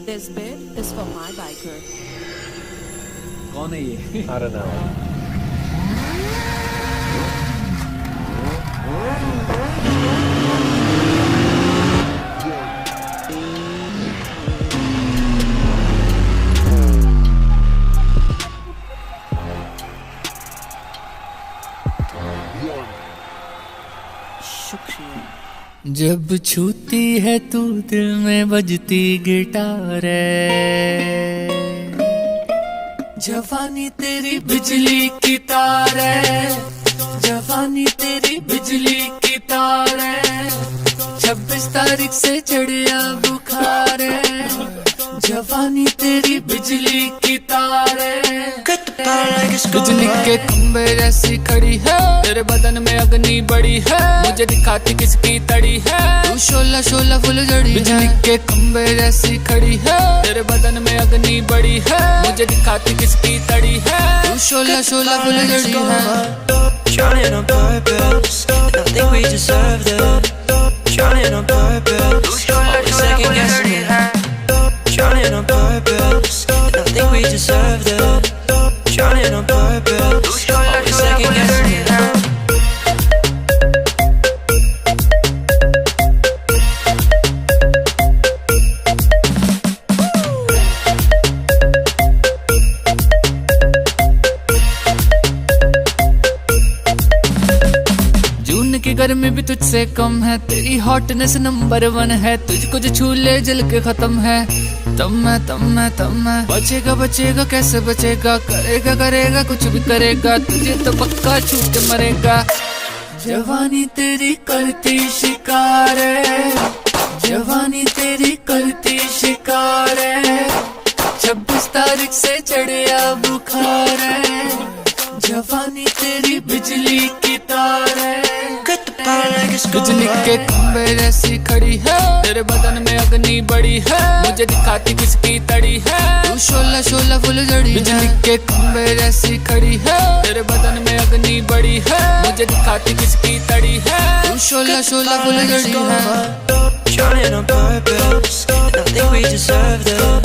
This bit is for my biker. कौन है ये? I don't know. शुक्रिया। जब छूती है तू दिल में बजती गिटार है, जवानी तेरी बिजली की तार है, जवानी तेरी बिजली की तार है, 26 तारीख से चढ़िया बुखार है, जवानी तेरी बिजली की तार है, बिजली के खंभे जैसी खड़ी है, तेरे बदन में अग्नि बड़ी है, मुझे दिखाती किसकी तड़ी है, तू शोला शोला फुल जड़ी। बिजली के खंभे जैसी खड़ी है, तेरे बदन में अग्नि बड़ी है, मुझे दिखाती किसकी तड़ी है, तू शोला शोला फुल जड़ी है। Trying on purpose, I think we deserve that. Trying on purpose, always second guessing it. Trying on purpose, I think we deserve that. Trying on purpose, always second guessing it. जून की गर्मी भी तुझसे कम है, तेरी hotness number 1 है, तुझको जो छू ले जल के खत्म है, तब मैं बचेगा बचेगा कैसे बचेगा, करेगा करेगा कुछ भी करेगा, तुझे तो पक्का छूट मरेगा। जवानी तेरी करती शिकार है, जवानी तेरी करती शिकार है, 26 तारीख से चढ़िया बुखार है, जवानी तेरी बिजली की तार है, बिजली के खंभे जैसी खड़ी है, तेरे बदन में अग्नि बड़ी है, मुझे दिखाती किसकी तड़ी है, तू शोला शोला फुल जड़ी। बिजली के खंभे जैसी खड़ी है, तेरे बदन में अग्नि बड़ी है, मुझे दिखाती किसकी तड़ी है, तू शोला शोला फुल जड़ी है। Trying on purpose, I think we deserve that.